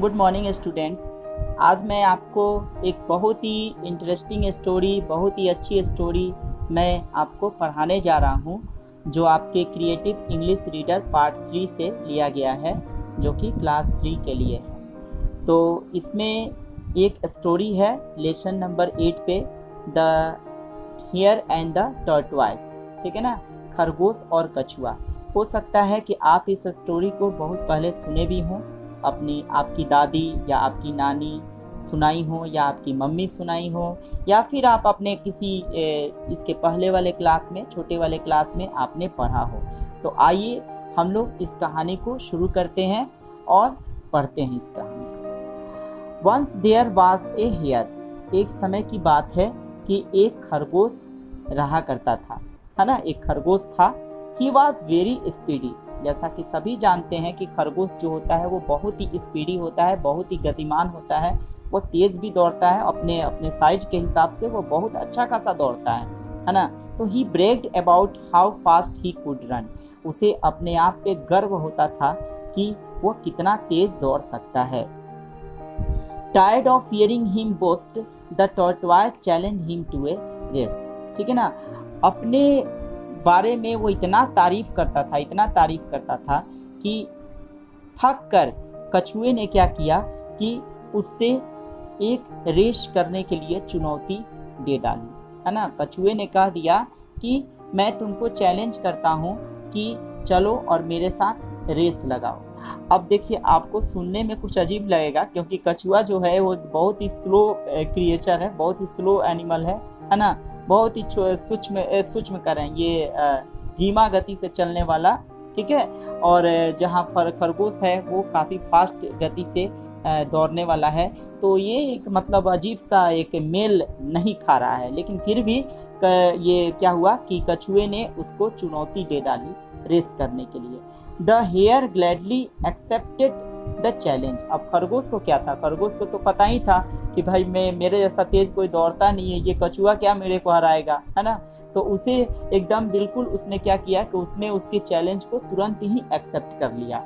Good morning students. आज मैं आपको एक बहुत ही इंटरेस्टिंग स्टोरी, बहुत ही अच्छी स्टोरी मैं आपको पढ़ाने जा रहा हूँ, जो आपके क्रिएटिव इंग्लिश रीडर पार्ट 3 से लिया गया है, जो कि क्लास 3 के लिए है। तो इसमें एक स्टोरी है लेसन नंबर 8 पे, द हियर एंड द टॉर्टवाइस। ठीक है ना, खरगोश और कछुआ। हो सकता है कि आप इस स्टोरी को बहुत पहले सुने भी हों, आपकी दादी या आपकी नानी सुनाई हो, या आपकी मम्मी सुनाई हो, या फिर आप अपने किसी इसके पहले वाले क्लास में, छोटे वाले क्लास में आपने पढ़ा हो। तो आइए हम लोग इस कहानी को शुरू करते हैं और पढ़ते हैं इस कहानी को। Once there was a hare. एक समय की बात है कि एक खरगोश रहा करता था, है ना। एक खरगोश था। He was very speedy. जैसा कि सभी जानते हैं कि खरगोश जो होता है वो बहुत ही स्पीडी होता है, बहुत ही गतिमान होता है। वो तेज़ भी दौड़ता है, अपने अपने साइज के हिसाब से वो बहुत अच्छा खासा दौड़ता है ना। तो he bragged about how fast he could run. उसे अपने आप पे गर्व होता था कि वो कितना तेज़ दौड़ सकता है। Tired of hearing him boast, the tortoise challenged him to a race। ठीक है ना, अपने बारे में वो इतना तारीफ करता था कि थक कर कछुए ने क्या किया कि उससे एक रेस करने के लिए चुनौती दे डाली, है ना। कछुए ने कह दिया कि मैं तुमको चैलेंज करता हूँ कि चलो और मेरे साथ रेस लगाओ। अब देखिए, आपको सुनने में कुछ अजीब लगेगा, क्योंकि कछुआ जो है वो बहुत ही स्लो क्रिएचर है, बहुत ही स्लो एनिमल है ना। बहुत ही सूक्ष्म करें, ये धीमा गति से चलने वाला, ठीक है। और जहाँ खरगोश है वो काफ़ी फास्ट गति से दौड़ने वाला है। तो ये एक मतलब अजीब सा एक मेल नहीं खा रहा है, लेकिन फिर भी ये क्या हुआ कि कछुए ने उसको चुनौती दे डाली रेस करने के लिए। The hare gladly accepted the challenge. अब खरगोश को क्या था, खरगोश को तो पता ही था कि भाई मेरे जैसा तेज कोई दौड़ता नहीं है, ये कछुआ क्या मेरे को हराएगा, है ना। तो उसे एकदम बिल्कुल उसने क्या किया कि उसने उसके चैलेंज को तुरंत ही एक्सेप्ट कर लिया।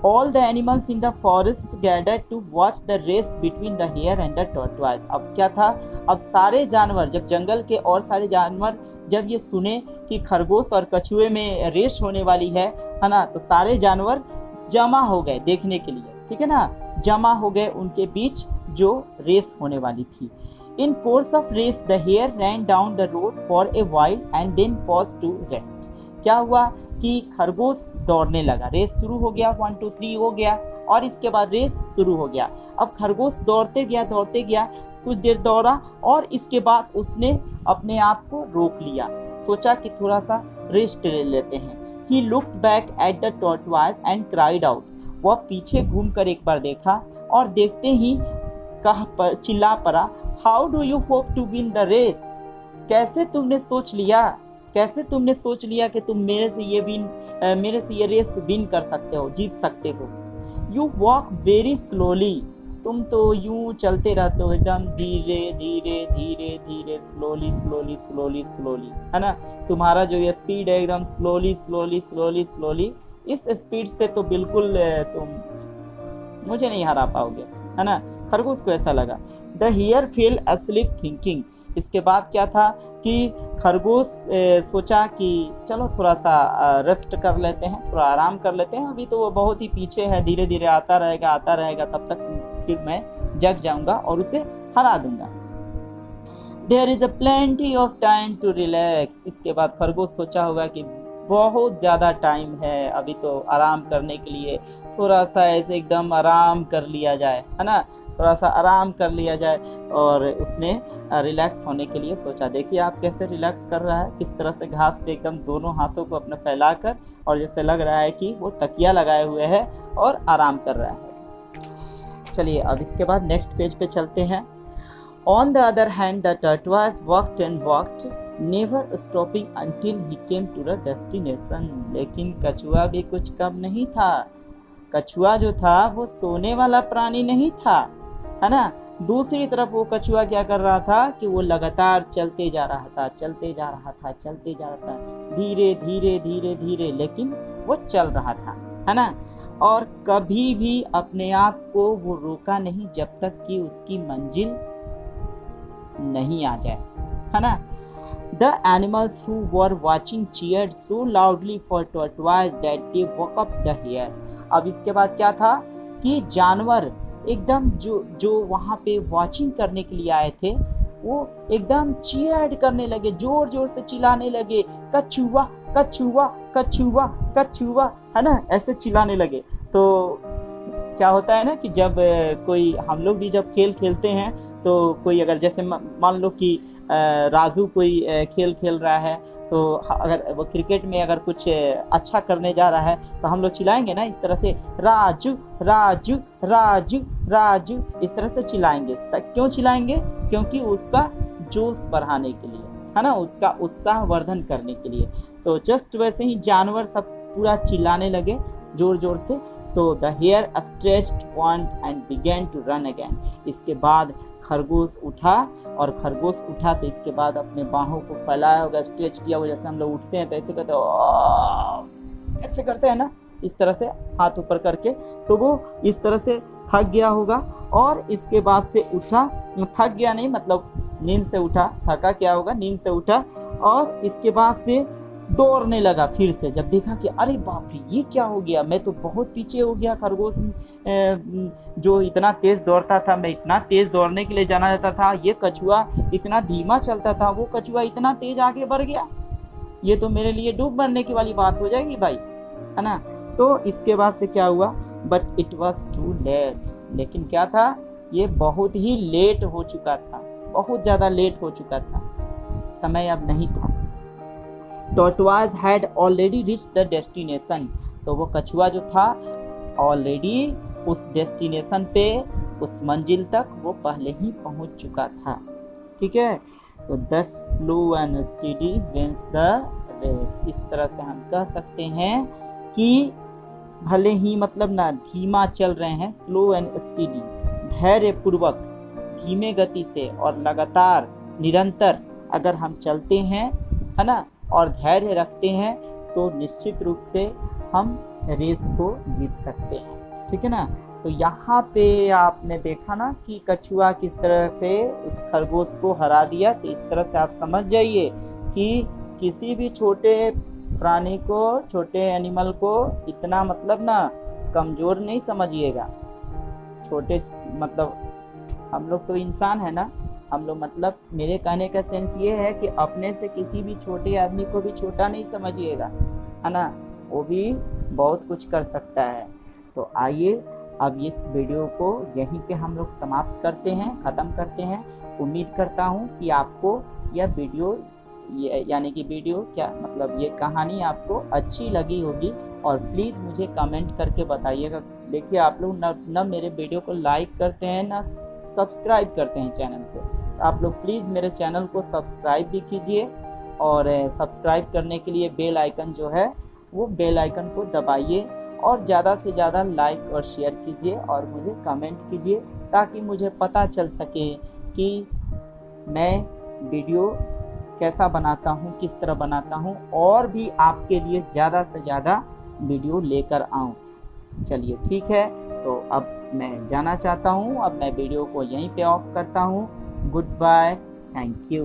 All the animals in the forest gathered to watch the race between the hare and the tortoise। अब क्या था, अब सारे जानवर, जब जंगल के और सारे जानवर जब ये सुने कि खरगोश और कछुए में रेस होने वाली है ना, तो सारे जानवर जमा हो गए देखने के लिए, ठीक है ना। जमा हो गए उनके बीच जो रेस होने वाली थी। In course of race, the hare ran down the road for a while and then paused to rest। क्या हुआ कि खरगोश दौड़ने लगा, रेस शुरू हो गया, 1 2 3 हो गया, और इसके बाद रेस शुरू हो गया। अब खरगोश दौड़ते गया, कुछ देर दौड़ा, और इसके बाद उसने अपने आप को रोक लिया, सोचा कि थोड़ा सा रेस्ट ले लेते हैं। He looked back at the tortoise and cried out। वह पीछे घूमकर एक बार देखा और देखते ही चिल्ला पड़ा, How do you hope to win the race? कैसे तुमने सोच लिया कि तुम मेरे से ये रेस विन कर सकते हो, जीत सकते हो। You walk very slowly। तुम तो यूं चलते रहते हो एकदम धीरे धीरे स्लोली, है ना। तुम्हारा जो ये स्पीड है एकदम स्लोली, इस स्पीड से तो बिल्कुल तुम मुझे नहीं हरा पाओगे, है ना। खरगोश को ऐसा लगा। The here fail asleep thinking. इसके बाद क्या था कि खरगोश सोचा कि चलो थोड़ा सा रेस्ट कर लेते हैं, थोड़ा आराम कर लेते हैं, अभी तो वो बहुत ही पीछे है, धीरे धीरे आता रहेगा, तब तक फिर मैं जग जाऊंगा और उसे हरा दूंगा। There is a plenty of time to relax। इसके बाद खरगोश सोचा होगा कि बहुत ज़्यादा टाइम है, अभी तो आराम करने के लिए थोड़ा सा ऐसे एकदम आराम कर लिया जाए, है ना, थोड़ा सा आराम कर लिया जाए। और उसने रिलैक्स होने के लिए सोचा। देखिए आप कैसे रिलैक्स कर रहा है, किस तरह से घास पे एकदम दोनों हाथों को अपने फैलाकर, और जैसे लग रहा है कि वो तकिया लगाए हुए है और आराम कर रहा है। चलिए अब इसके बाद नेक्स्ट पेज पे चलते हैं। On the other hand, the tortoise walked and walked, never stopping until he came to the destination। लेकिन कछुआ भी कुछ कम नहीं था। कछुआ जो था वो सोने वाला प्राणी नहीं था, है ना। दूसरी तरफ वो कछुआ क्या कर रहा था कि वो लगातार चलते जा रहा था, धीरे धीरे, लेकिन वो चल रहा था। है ना। और कभी भी अपने आप को वो रोका नहीं जब तक कि उसकी मंजिल नहीं आ जाए, है ना। The animals who were watching cheered so loudly for tortoise that they woke up the hare। अब इसके बाद क्या था कि जानवर एकदम जो वहाँ पे वॉचिंग करने के लिए आए थे वो एकदम चीयर्ड करने लगे, जोर जोर से चिल्लाने लगे, कछुआ कछुआ कछुआ कछुआ, है ना, ऐसे चिल्लाने लगे। तो क्या होता है ना कि जब कोई, हम लोग भी जब खेल खेलते हैं तो कोई अगर जैसे मान लो कि राजू कोई खेल खेल रहा है, तो अगर वो क्रिकेट में अगर कुछ अच्छा करने जा रहा है तो हम लोग चिल्लाएंगे ना इस तरह से, राजू राजू राजू राजू, इस तरह से चिल्लाएंगे। क्यों चिल्लाएंगे? क्योंकि उसका जोश बढ़ाने के लिए, है ना, उसका उत्साह वर्धन करने के लिए। तो जस्ट वैसे ही जानवर सब पूरा चिल्लाने लगे जोर जोर से। तो the hare stretched want and began to run again. इसके बाद खरगोश उठा, और खरगोश उठा तो इसके बाद अपने बाहों को फैलाया होगा, स्ट्रेच किया होगा, जैसे हम लोग उठते हैं तो ऐसे करते हैं, ऐसे करते हैं ना, इस तरह से हाथ ऊपर करके। तो वो इस तरह से थक गया होगा, और इसके बाद से उठा, थक गया नहीं मतलब नींद से उठा, थका क्या होगा, नींद से उठा, और इसके बाद से दौड़ने लगा फिर से। जब देखा कि अरे बाप रे ये क्या हो गया, मैं तो बहुत पीछे हो गया, खरगोश जो इतना तेज़ दौड़ता था, मैं इतना तेज़ दौड़ने के लिए जाना जाता था, ये कछुआ इतना धीमा चलता था, वो कछुआ इतना तेज़ आगे बढ़ गया, ये तो मेरे लिए डूब मरने की वाली बात हो जाएगी भाई, है ना। तो इसके बाद से क्या हुआ, but it was too late, लेकिन क्या था, ये बहुत ही लेट हो चुका था, बहुत ज़्यादा लेट हो चुका था, समय अब नहीं था। Tortoise had already reach the destination. तो वो कछुआ जो था ऑलरेडी उस डेस्टिनेशन पे, उस मंजिल तक वो पहले ही पहुंच चुका था, ठीक है। तो the slow and steady wins the race. इस तरह से हम कह सकते हैं कि भले ही मतलब ना धीमा चल रहे हैं, स्लो एंड स्टेडी, धैर्य पूर्वक धीमे गति से और लगातार निरंतर अगर हम चलते हैं, है ना, और धैर्य रखते हैं, तो निश्चित रूप से हम रेस को जीत सकते हैं, ठीक है ना। तो यहाँ पे आपने देखा ना कि कछुआ किस तरह से उस खरगोश को हरा दिया। तो इस तरह से आप समझ जाइए कि किसी भी छोटे प्राणी को, छोटे एनिमल को इतना मतलब ना कमज़ोर नहीं समझिएगा। छोटे मतलब हम लोग तो इंसान है ना, हम लोग मतलब मेरे कहने का सेंस ये है कि अपने से किसी भी छोटे आदमी को भी छोटा नहीं समझिएगा, है ना, वो भी बहुत कुछ कर सकता है। तो आइए अब इस वीडियो को यहीं पे हम लोग समाप्त करते हैं, ख़त्म करते हैं। उम्मीद करता हूँ कि आपको यह वीडियो यानी कि वीडियो क्या मतलब ये कहानी आपको अच्छी लगी होगी, और प्लीज़ मुझे कमेंट करके बताइएगा। देखिए आप लोग न मेरे वीडियो को लाइक करते हैं, ना सब्सक्राइब करते हैं चैनल को। आप लोग प्लीज़ मेरे चैनल को सब्सक्राइब भी कीजिए, और सब्सक्राइब करने के लिए बेल आइकन जो है वो बेल आइकन को दबाइए, और ज़्यादा से ज़्यादा लाइक और शेयर कीजिए, और मुझे कमेंट कीजिए, ताकि मुझे पता चल सके कि मैं वीडियो कैसा बनाता हूँ, किस तरह बनाता हूँ, और भी आपके लिए ज़्यादा से ज़्यादा वीडियो लेकर आऊँ। चलिए ठीक है, तो अब मैं जाना चाहता हूँ, अब मैं वीडियो को यहीं पे ऑफ करता हूँ। Goodbye, thank you.